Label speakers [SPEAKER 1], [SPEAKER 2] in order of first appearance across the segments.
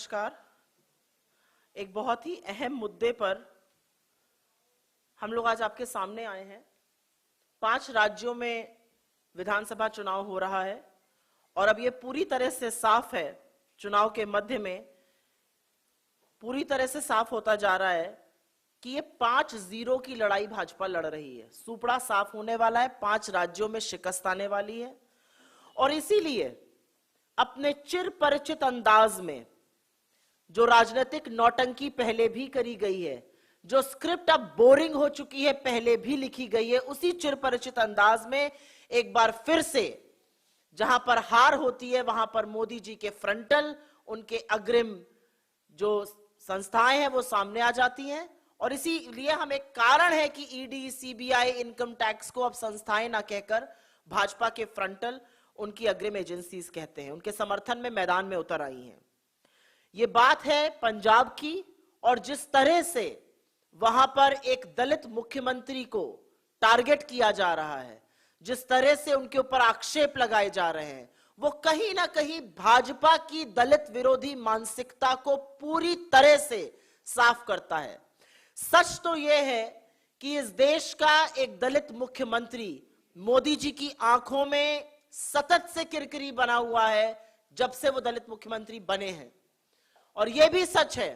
[SPEAKER 1] नमस्कार। एक बहुत ही अहम मुद्दे पर हम लोग आज आपके सामने आए हैं। 5 राज्यों में विधानसभा चुनाव हो रहा है और अब ये पूरी तरह से साफ है, चुनाव के मध्य में पूरी तरह से साफ होता जा रहा है कि ये 5-0 की लड़ाई भाजपा लड़ रही है। सुपड़ा साफ होने वाला है, 5 राज्यों में शिकस्त आने वाली है और इसीलिए अपने चिर परिचित अंदाज में जो राजनीतिक नौटंकी पहले भी करी गई है, जो स्क्रिप्ट अब बोरिंग हो चुकी है पहले भी लिखी गई है, उसी चिर परिचित अंदाज में एक बार फिर से जहां पर हार होती है वहां पर मोदी जी के फ्रंटल, उनके अग्रिम जो संस्थाएं हैं वो सामने आ जाती हैं। और इसीलिए हम एक कारण है कि ईडी, सीबीआई, इनकम टैक्स को अब संस्थाएं ना कहकर भाजपा के फ्रंटल, उनकी अग्रिम एजेंसीज कहते हैं, उनके समर्थन में मैदान में उतर आई हैं। ये बात है पंजाब की, और जिस तरह से वहां पर एक दलित मुख्यमंत्री को टारगेट किया जा रहा है, जिस तरह से उनके ऊपर आक्षेप लगाए जा रहे हैं, वो कहीं ना कहीं भाजपा की दलित विरोधी मानसिकता को पूरी तरह से साफ करता है। सच तो यह है कि इस देश का एक दलित मुख्यमंत्री मोदी जी की आंखों में सतत से किरकिरी बना हुआ है जब से वो दलित मुख्यमंत्री बने हैं। और यह भी सच है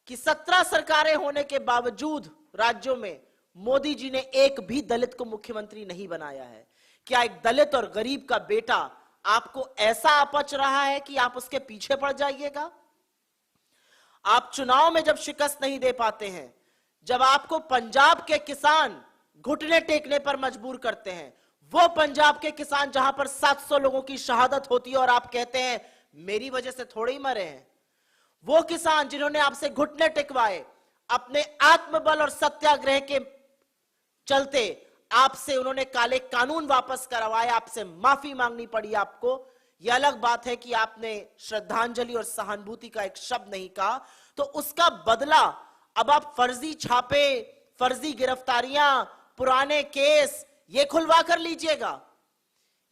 [SPEAKER 1] कि 17 सरकारें होने के बावजूद राज्यों में मोदी जी ने एक भी दलित को मुख्यमंत्री नहीं बनाया है। क्या एक दलित और गरीब का बेटा आपको ऐसा अपच रहा है कि आप उसके पीछे पड़ जाइएगा? आप चुनाव में जब शिकस्त नहीं दे पाते हैं, जब आपको पंजाब के किसान घुटने टेकने पर मजबूर करते हैं, वो पंजाब के किसान जहां पर 700 लोगों की शहादत होती है और आप कहते हैं मेरी वजह से थोड़े ही मरे हैं, वो किसान जिन्होंने आपसे घुटने टिकवाए, अपने आत्मबल और सत्याग्रह के चलते आपसे उन्होंने काले कानून वापस करवाए, आपसे माफी मांगनी पड़ी आपको। यह अलग बात है कि आपने श्रद्धांजलि और सहानुभूति का एक शब्द नहीं कहा, तो उसका बदला अब आप फर्जी छापे, फर्जी गिरफ्तारियां, पुराने केस ये खुलवा कर लीजिएगा।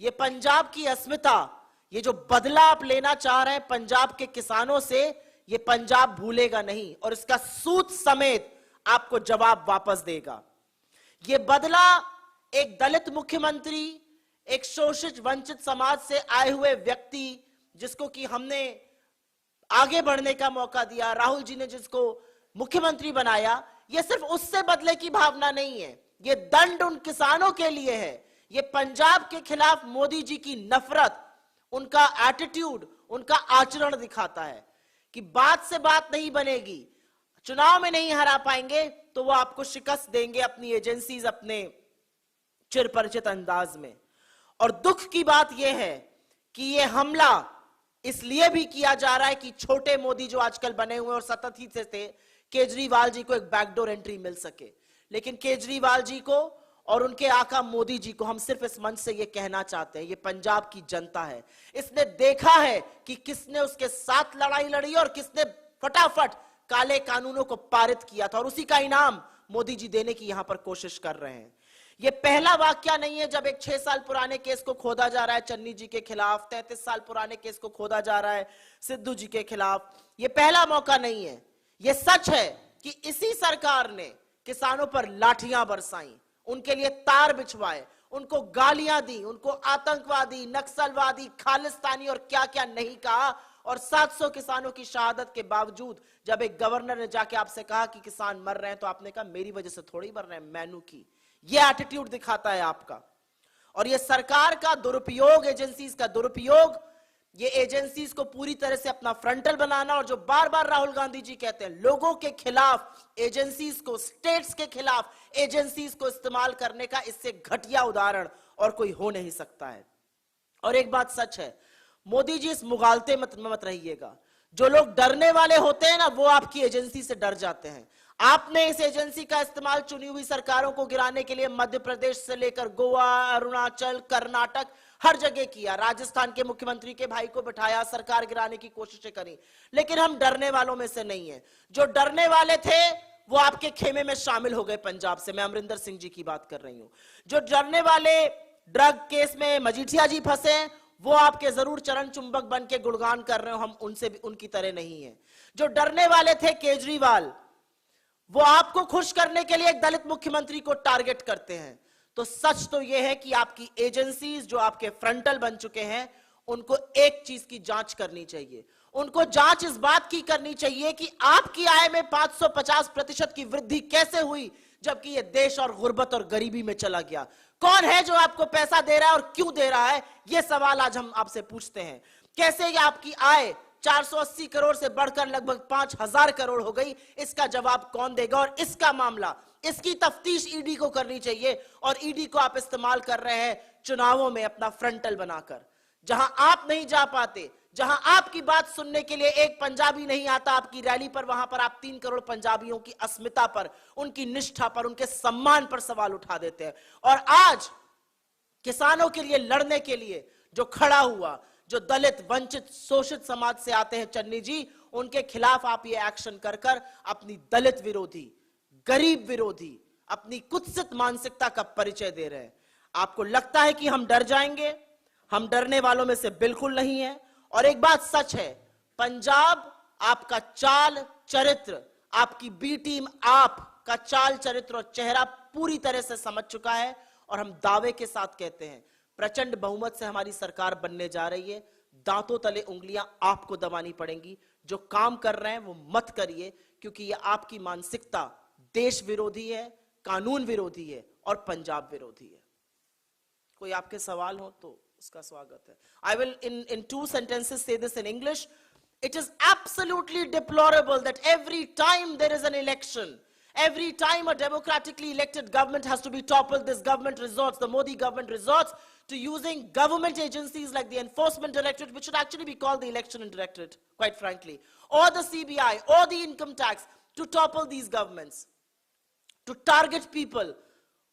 [SPEAKER 1] ये पंजाब की अस्मिता, ये जो बदला आप लेना चाह रहे हैं पंजाब के किसानों से, ये पंजाब भूलेगा नहीं और इसका सूद समेत आपको जवाब वापस देगा। ये बदला एक दलित मुख्यमंत्री, एक शोषित वंचित समाज से आए हुए व्यक्ति जिसको कि हमने आगे बढ़ने का मौका दिया, राहुल जी ने जिसको मुख्यमंत्री बनाया, ये सिर्फ उससे बदले की भावना नहीं है, ये दंड उन किसानों के लिए है। ये पंजाब के खिलाफ मोदी जी की नफरत, उनका एटीट्यूड, उनका आचरण दिखाता है कि बात से बात नहीं बनेगी, चुनाव में नहीं हरा पाएंगे तो वो आपको शिकस्त देंगे अपनी एजेंसीज, अपने चिरपरिचित अंदाज में। और दुख की बात यह है कि यह हमला इसलिए भी किया जा रहा है कि छोटे मोदी जो आजकल बने हुए और सतत ही से थे, केजरीवाल जी को एक बैकडोर एंट्री मिल सके। लेकिन केजरीवाल जी को और उनके आका मोदी जी को हम सिर्फ इस मंच से यह कहना चाहते हैं, ये पंजाब की जनता है, इसने देखा है कि किसने उसके साथ लड़ाई लड़ी और किसने फटाफट काले कानूनों को पारित किया था, और उसी का इनाम मोदी जी देने की यहां पर कोशिश कर रहे हैं। यह पहला वाकया नहीं है जब एक 6 साल पुराने केस को खोदा जा रहा है चन्नी जी के खिलाफ, 33 साल पुराने केस को खोदा जा रहा है सिद्धू जी के खिलाफ। यह पहला मौका नहीं है। यह सच है कि इसी सरकार ने किसानों पर लाठियां बरसाई, उनके लिए तार बिछवाए, उनको गालियां दी, उनको आतंकवादी, नक्सलवादी, खालिस्तानी और क्या क्या नहीं कहा। और 700 किसानों की शहादत के बावजूद जब एक गवर्नर ने जाके आपसे कहा कि किसान मर रहे हैं, तो आपने कहा मेरी वजह से थोड़ी मर रहे हैं, मैनू की। यह एटीट्यूड दिखाता है आपका। और यह सरकार का दुरुपयोग, एजेंसीज का दुरुपयोग, ये एजेंसीज को पूरी तरह से अपना फ्रंटल बनाना, और जो बार बार राहुल गांधी जी कहते हैं लोगों के खिलाफ एजेंसीज को, स्टेट्स के खिलाफ एजेंसीज को इस्तेमाल करने का, इससे घटिया उदाहरण और कोई हो नहीं सकता है। और एक बात सच है, मोदी जी इस मुगालते मत रहिएगा। जो लोग डरने वाले होते हैं ना, वो आपकी एजेंसी से डर जाते हैं। आपने इस एजेंसी का इस्तेमाल चुनी हुई सरकारों को गिराने के लिए मध्य प्रदेश से लेकर गोवा, अरुणाचल, कर्नाटक, हर जगह किया। राजस्थान के मुख्यमंत्री के भाई को बिठाया, सरकार गिराने की कोशिशें करी। लेकिन हम डरने वालों में से नहीं है। जो डरने वाले थे वो आपके खेमे में शामिल हो गए पंजाब से। मैं अमरिंदर सिंह जी की बात कर रही हूं। जो डरने वाले ड्रग केस में मजीठिया जी फंसे, वो आपके जरूर चरण चुंबक बन के गुणगान कर रहे हो, हम उनसे भी उनकी तरह नहीं है। जो डरने वाले थे केजरीवाल, वो आपको खुश करने के लिए एक दलित मुख्यमंत्री को टारगेट करते हैं। तो सच तो यह है कि आपकी एजेंसीज जो आपके फ्रंटल बन चुके हैं, उनको एक चीज की जांच करनी चाहिए। उनको जांच इस बात की करनी चाहिए कि आपकी आय में 550% की वृद्धि कैसे हुई, जबकि यह देश और गुर्बत और गरीबी में चला गया। कौन है जो आपको पैसा दे रहा है और क्यों दे रहा है, यह सवाल आज हम आपसे पूछते हैं। कैसे ये आपकी आय 480 करोड़ से बढ़कर लगभग 5000 करोड़ हो गई, इसका जवाब कौन देगा? और इसका मामला, इसकी तफ्तीश ईडी को करनी चाहिए। और ईडी को आप इस्तेमाल कर रहे हैं चुनावों में अपना फ्रंटल बनाकर। जहां आप नहीं जा पाते, जहां आपकी बात सुनने के लिए एक पंजाबी नहीं आता आपकी रैली पर, वहां पर आप 3 करोड़ पंजाबियों की अस्मिता पर, उनकी निष्ठा पर, उनके सम्मान पर सवाल उठा देते हैं। और आज किसानों के लिए लड़ने के लिए जो खड़ा हुआ, जो दलित, वंचित, शोषित समाज से आते हैं चन्नी जी, उनके खिलाफ आप ये एक्शन कर कर अपनी दलित विरोधी, गरीब विरोधी, अपनी कुत्सित मानसिकता का परिचय दे रहे हैं। आपको लगता है कि हम डर जाएंगे? हम डरने वालों में से बिल्कुल नहीं है। और एक बात सच है, पंजाब आपका चाल चरित्र, आपकी बी टीम आपका चाल चरित्र और चेहरा पूरी तरह से समझ चुका है। और हम दावे के साथ कहते हैं, प्रचंड बहुमत से हमारी सरकार बनने जा रही है। दांतों तले उंगलियां आपको दबानी पड़ेंगी। जो काम कर रहे हैं वो मत करिए, क्योंकि ये आपकी मानसिकता देश विरोधी है, कानून विरोधी है और पंजाब विरोधी है। कोई आपके सवाल हो तो उसका स्वागत है। I will in 2 sentences say this in English. It is absolutely deplorable that every time there is an election, every time a democratically elected government has to be toppled, this government resorts, the Modi government resorts to using government agencies like the Enforcement Directorate, which should actually be called the Election Directorate, quite frankly, or the CBI, or the Income Tax, to topple these governments, to target people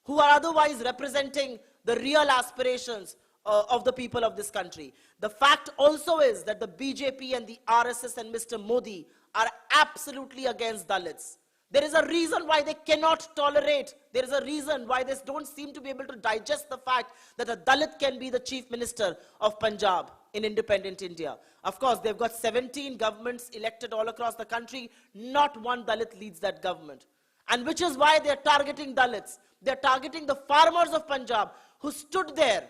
[SPEAKER 1] who are otherwise representing the real aspirations of the people of this country. The fact also is that the BJP and the RSS and Mr. Modi are absolutely against Dalits. There is a reason why they cannot tolerate, there is a reason why they don't seem to be able to digest the fact that a Dalit can be the chief minister of Punjab in independent India. Of course, they've got 17 governments elected all across the country. Not one Dalit leads that government. And which is why they're targeting Dalits. They're targeting the farmers of Punjab who stood there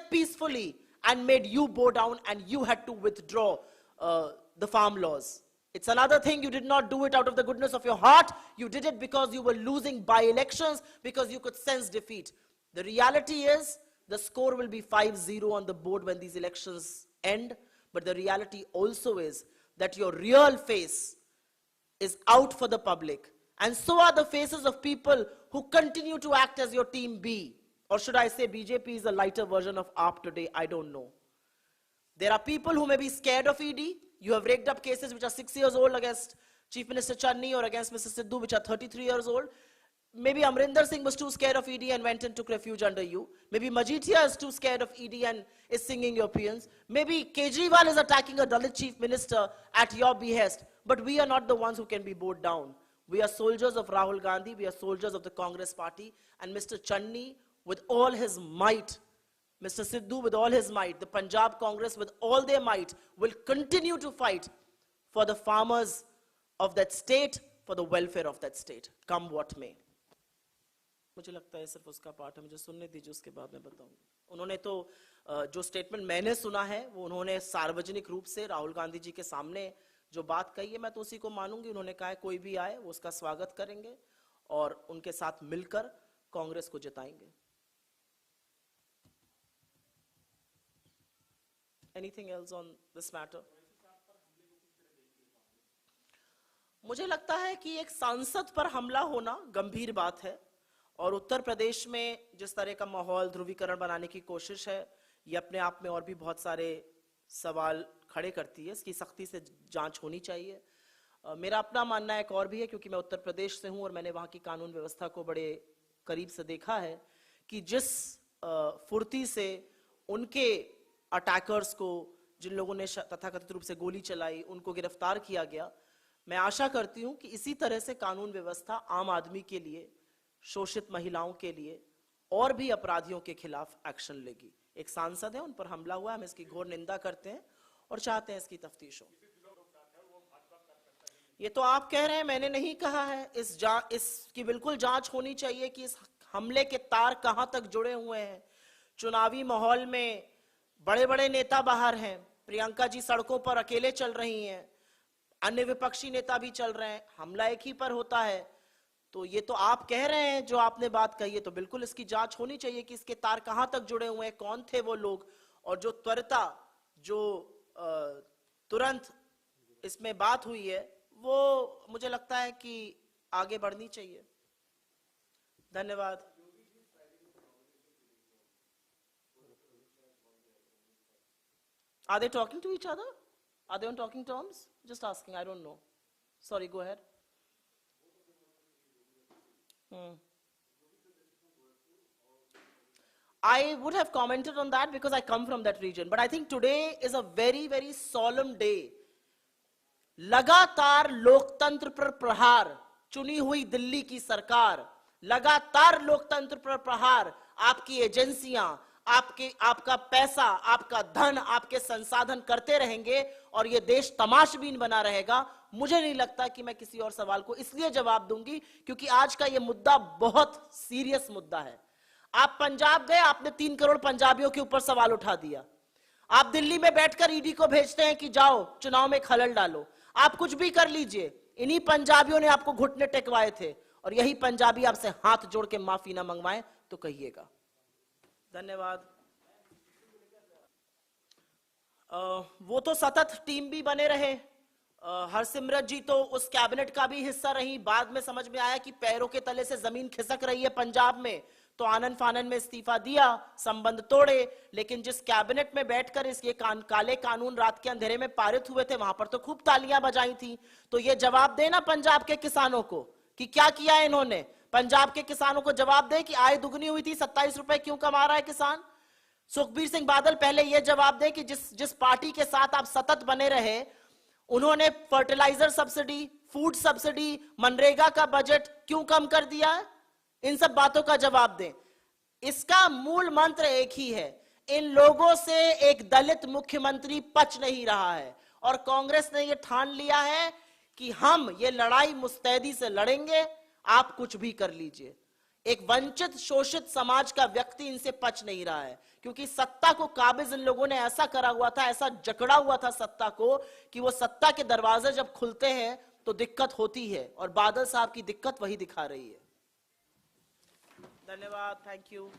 [SPEAKER 1] peacefully and made you bow down, and you had to withdraw the farm laws. It's another thing, you did not do it out of the goodness of your heart. You did it because you were losing by-elections, because you could sense defeat. The reality is, the score will be 5-0 on the board when these elections end. But the reality also is that your real face is out for the public. And so are the faces of people who continue to act as your team B. Or should I say BJP is a lighter version of AAP today? I don't know. There are people who may be scared of ED. You have raked up cases which are 6 years old against Chief Minister Channi or against Mr. Sidhu, which are 33 years old. Maybe Amrinder Singh was too scared of ED and went and took refuge under you. Maybe Majithia is too scared of ED and is singing your paeans. Maybe Kejriwal is attacking a Dalit chief minister at your behest. But we are not the ones who can be bowed down. We are soldiers of Rahul Gandhi. We are soldiers of the Congress party. And Mr. Channi, with all his might, Mr. Sidhu with all his might, the Punjab Congress with all their might, will continue to fight for the farmers of that state, for the welfare of that state, come what may. मुझे लगता है सिर्फ उसका part है, मुझे सुनने दीजिए, उसके बाद मैं बताऊंगा। उन्होंने तो जो स्टेटमेंट मैंने सुना है वो उन्होंने सार्वजनिक रूप से राहुल गांधी जी के सामने जो बात कही है, मैं तो उसी को मानूंगी। उन्होंने कहा है कोई भी आए वो उसका स्वागत करेंगे और उनके साथ मिलकर कांग्रेस को जिताएंगे। Anything else on this matter? मुझे लगता है कि एक सांसद पर हमला होना गंभीर बात है, और उत्तर प्रदेश में जिस तरह का माहौल ध्रुवीकरण बनाने की कोशिश है, ये अपने आप में और भी बहुत सारे सवाल खड़े करती है। इसकी सख्ती से जांच होनी चाहिए। मेरा अपना मानना एक और भी है, क्योंकि मैं उत्तर प्रदेश से हूं और मैंने वहां की कानून व्यवस्था को बड़े करीब से देखा है कि जिस फुर्ती से उनके अटैकर्स को, जिन लोगों ने तथाकथित रूप से गोली चलाई, उनको गिरफ्तार किया गया, मैं आशा करती हूं कि इसी तरह से कानून व्यवस्था आम आदमी के लिए, शोषित महिलाओं के लिए और भी अपराधियों के खिलाफ एक्शन लेगी। एक सांसद है, उन पर हमला हुआ, हम इसकी घोर निंदा करते हैं और चाहते हैं इसकी तफ्तीश हो। ये तो आप कह रहे हैं, मैंने नहीं कहा है। इसकी बिल्कुल जांच होनी चाहिए कि इस हमले के तार कहां तक जुड़े हुए हैं। चुनावी माहौल में बड़े बड़े नेता बाहर हैं, प्रियंका जी सड़कों पर अकेले चल रही हैं, अन्य विपक्षी नेता भी चल रहे हैं, हमला एक ही पर होता है। तो ये तो आप कह रहे हैं, जो आपने बात कही है, तो बिल्कुल इसकी जांच होनी चाहिए कि इसके तार कहां तक जुड़े हुए हैं, कौन थे वो लोग, और जो त्वरिता जो तुरंत इसमें बात हुई है वो मुझे लगता है कि आगे बढ़नी चाहिए। धन्यवाद। Are they talking to each other? Are they on talking terms? Just asking, I don't know. Sorry, go ahead. I would have commented on that because I come from that region. But I think today is a very, very solemn day. लगातार लोकतंत्र पर प्रहार, चुनी हुई दिल्ली की सरकार, लगातार लोकतंत्र पर प्रहार, आपकी एजेंसियां, आपका पैसा, आपका धन, आपके संसाधन करते रहेंगे और ये देश तमाशबीन बना रहेगा। मुझे नहीं लगता कि मैं किसी और सवाल को इसलिए जवाब दूंगी क्योंकि आज का ये मुद्दा बहुत सीरियस मुद्दा है। आप पंजाब गए, आपने 3 करोड़ पंजाबियों के ऊपर सवाल उठा दिया। आप दिल्ली में बैठकर ईडी को भेजते हैं कि जाओ चुनाव में खलल डालो। आप कुछ भी कर लीजिए, इन्हीं पंजाबियों ने आपको घुटने टेकवाए थे और यही पंजाबी आपसे हाथ जोड़ के माफी ना मंगवाएं तो कहिएगा। धन्यवाद। वो तो सतत टीम भी बने रहे। हरसिमरत जी तो उस कैबिनेट का भी हिस्सा रही। बाद में समझ में आया कि पैरों के तले से जमीन खिसक रही है पंजाब में, तो आनन फानन में इस्तीफा दिया, संबंध तोड़े। लेकिन जिस कैबिनेट में बैठकर ये काले कानून रात के अंधेरे में पारित हुए थे, वहां पर तो खूब तालियां बजाई थी। तो ये जवाब देना पंजाब के किसानों को कि क्या किया इन्होंने। पंजाब के किसानों को जवाब दे कि आय दुगनी हुई थी, 27 रुपए क्यों कमा रहा है किसान। सुखबीर सिंह बादल पहले यह जवाब दे कि जिस पार्टी के साथ आप सतत बने रहे, उन्होंने फर्टिलाइजर सब्सिडी, फूड सब्सिडी, मनरेगा का बजट क्यों कम कर दिया है। इन सब बातों का जवाब दें। इसका मूल मंत्र एक ही है, इन लोगों से एक दलित मुख्यमंत्री पच नहीं रहा है और कांग्रेस ने यह ठान लिया है कि हम ये लड़ाई मुस्तैदी से लड़ेंगे, आप कुछ भी कर लीजिए। एक वंचित शोषित समाज का व्यक्ति इनसे पच नहीं रहा है क्योंकि सत्ता को काबिज इन लोगों ने ऐसा करा हुआ था, ऐसा जकड़ा हुआ था सत्ता को कि वो सत्ता के दरवाजे जब खुलते हैं तो दिक्कत होती है और बादल साहब की दिक्कत वही दिखा रही है। धन्यवाद। Thank you.